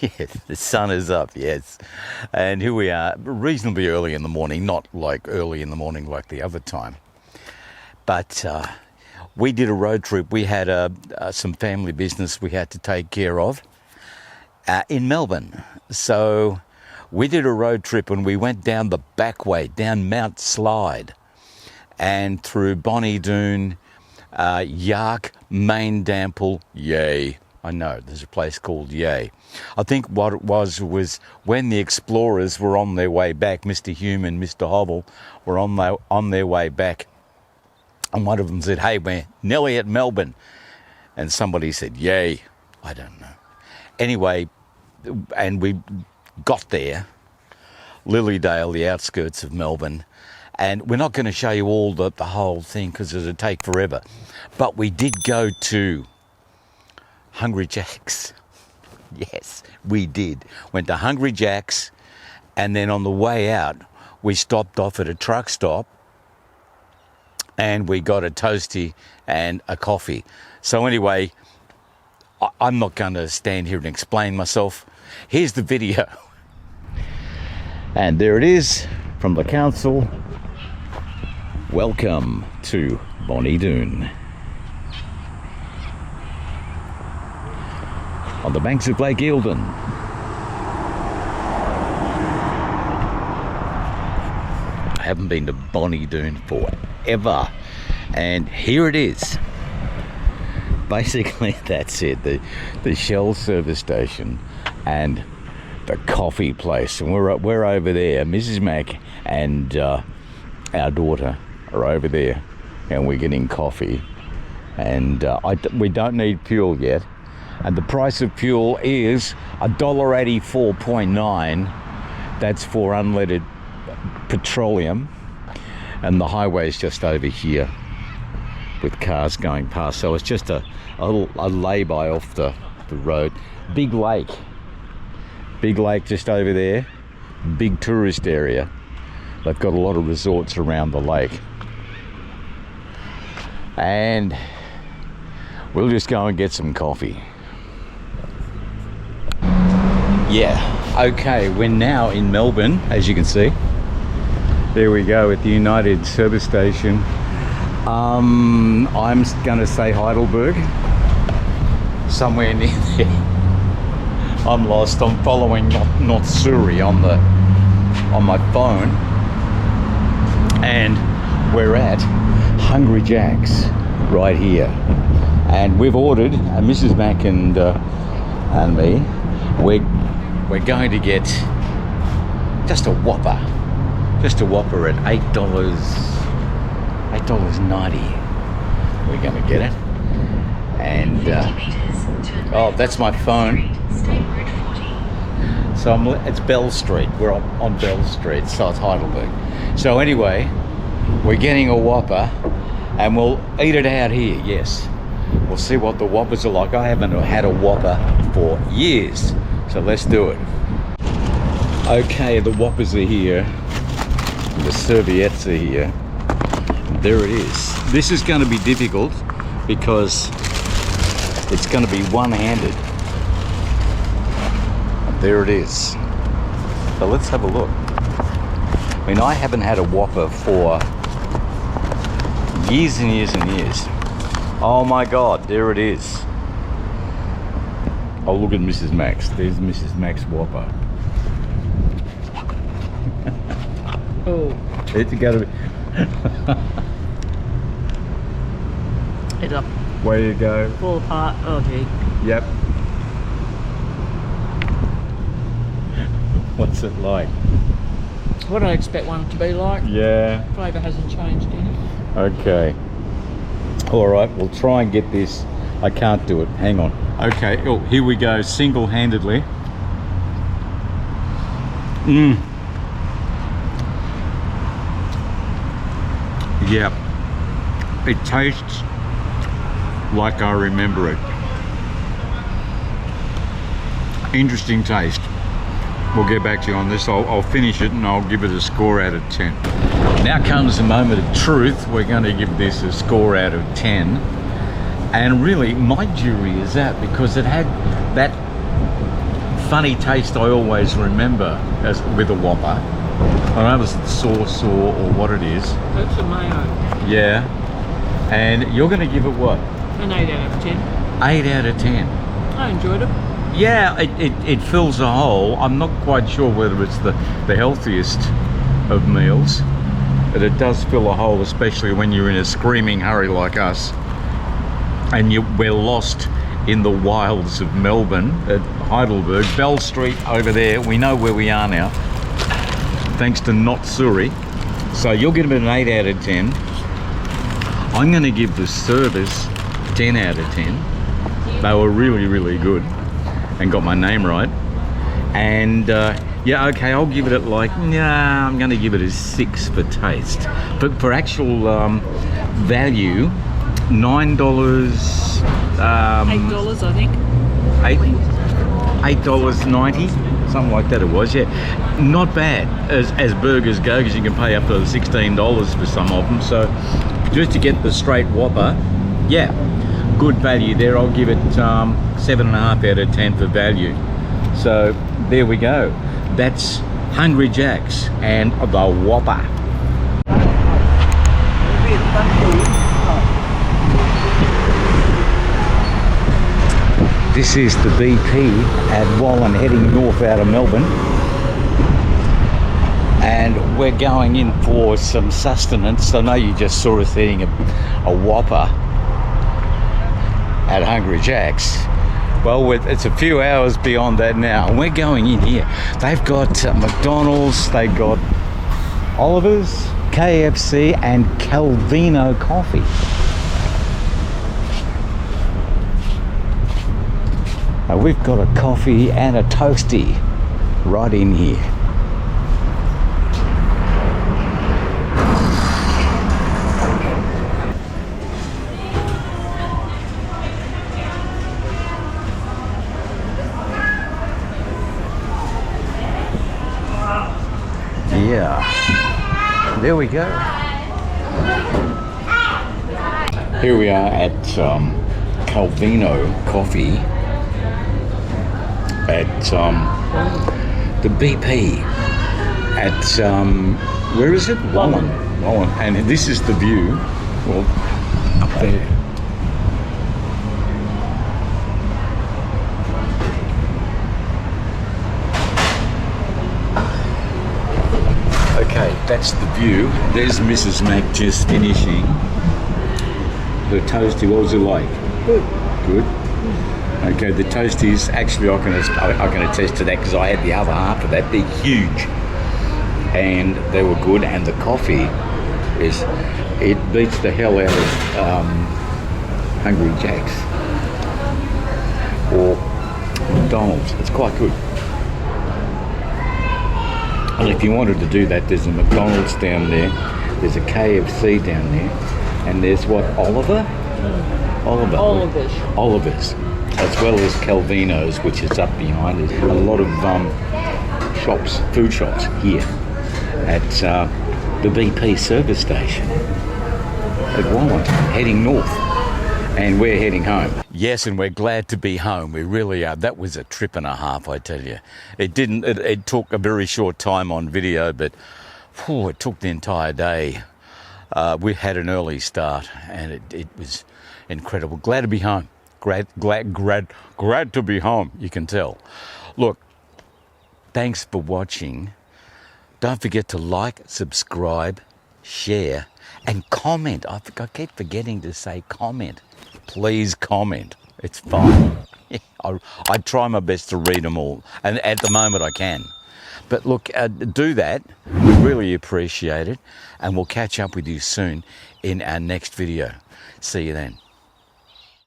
Yeah, the sun is up, yes. And here we are, reasonably early in the morning, not like early in the morning like the other time. But we did a road trip. We had some family business we had to take care of in Melbourne. So we did a road trip and we went down the back way, down Mount Slide and through Bonnie Dune, Yark, Main Dample, Yay. I know, there's a place called Yay. I think what it was when the explorers were on their way back, Mr. Hume and Mr. Hobble were on their way back, and one of them said, hey, we're nearly at Melbourne. And somebody said, Yay. I don't know. Anyway, and we got there, Lilydale, the outskirts of Melbourne, and we're not going to show you all the whole thing because it would take forever. But we did go to Hungry Jack's. Yes, we did. Went to Hungry Jack's, and then on the way out, we stopped off at a truck stop and we got a toastie and a coffee. So anyway, I'm not going to stand here and explain myself. Here's the video. And there it is from the council. Welcome to Bonnie Dune. On the banks of Lake Eildon. I haven't been to Bonnie Dune forever. And here it is. Basically, that's it. The Shell service station and the coffee place. And we're over there. Mrs. Mac and our daughter are over there. And we're getting coffee. And we don't need fuel yet. And the price of fuel is $1.84.9. That's for unleaded petroleum. And the highway is just over here with cars going past. So it's just a lay-by off the road. Big lake just over there. Big tourist area. They've got a lot of resorts around the lake. And we'll just go and get some coffee. Yeah, okay, we're now in Melbourne, as you can see. There we go at the United service station. I'm going to say Heidelberg, somewhere near there. I'm lost. I'm following not Surrey on my phone, and we're at Hungry Jack's right here, and we've ordered, Mrs. Mac and me, we're going to get just a Whopper at $8.90. We're going to get it, and oh, that's my phone. So it's Bell Street. We're on Bell Street, so it's Heidelberg. So anyway, we're getting a Whopper, and we'll eat it out here. Yes, we'll see what the Whoppers are like. I haven't had a Whopper for years. So let's do it. Okay, the Whoppers are here. The serviettes are here. There it is. This is going to be difficult because it's going to be one-handed. There it is. So let's have a look. I mean, I haven't had a Whopper for years and years and years. Oh my God, there it is. Oh, look at Mrs. Max. There's Mrs. Max Whopper. Oh, it's got to be. Head up. Way you go. Fall apart. Oh, gee. Yep. What's it like? What do I expect one to be like? Yeah. Flavour hasn't changed any. Okay. All right, we'll try and get this. I can't do it. Hang on. Okay, oh, here we go, single-handedly. Yeah, it tastes like I remember it. Interesting taste. We'll get back to you on this. I'll finish it and I'll give it a score out of 10. Now comes the moment of truth. We're going to give this a score out of 10. And really, my jury is out because it had that funny taste I always remember as with a Whopper. I don't know if it's the sauce or what it is. That's a mayo. Yeah. And you're going to give it what? An 8 out of 10. 8 out of 10. I enjoyed it. Yeah, it fills a hole. I'm not quite sure whether it's the healthiest of meals, but it does fill a hole, especially when you're in a screaming hurry like us. And we're lost in the wilds of Melbourne at Heidelberg, Bell Street over there. We know where we are now, thanks to Not Suri. So you'll give it an 8 out of 10. I'm going to give the service 10 out of 10. They were really, really good and got my name right. And yeah, okay, I'll give it at like, nah, I'm going to give it a 6 for taste. But for actual value, $9. $8, I think. $8.90, something like that it was, yeah. Not bad as burgers go, because you can pay up to $16 for some of them. So just to get the straight Whopper, yeah, good value there. I'll give it 7.5 out of 10 for value. So there we go. That's Hungry Jack's and the Whopper. This is the BP at Wallen, heading north out of Melbourne. And we're going in for some sustenance. I know you just saw us eating a Whopper at Hungry Jack's. Well, it's a few hours beyond that now. And we're going in here. They've got McDonald's, they've got Oliver's, K.F.C. and Calino Coffee. We've got a coffee and a toasty right in here. Yeah, there we go. Here we are at Calino Coffee at the BP at where is it? Wallen. And this is the view. Well, up there. Okay, that's the view. There's Mrs. Mac just finishing her toasty. What was it like? Good. Okay, the toasties, actually I can attest to that because I had the other half of that. They're huge and they were good, and the coffee it beats the hell out of Hungry Jack's or McDonald's. It's quite good. And if you wanted to do that, there's a McDonald's down there, there's a K.F.C. down there, and there's what, Oliver's, as well as Calvino's, which is up behind it. A lot of shops, food shops here at the BP service station at Wallen, heading north, and we're heading home. Yes, and we're glad to be home. We really are. That was a trip and a half, I tell you. It took a very short time on video, but it took the entire day. We had an early start, and it was incredible. Glad to be home. Glad to be home, you can tell. Look, thanks for watching. Don't forget to like, subscribe, share, and comment. I keep forgetting to say comment. Please comment. It's fine. I try my best to read them all, and at the moment I can. But look, do that. We really appreciate it, and we'll catch up with you soon in our next video. See you then.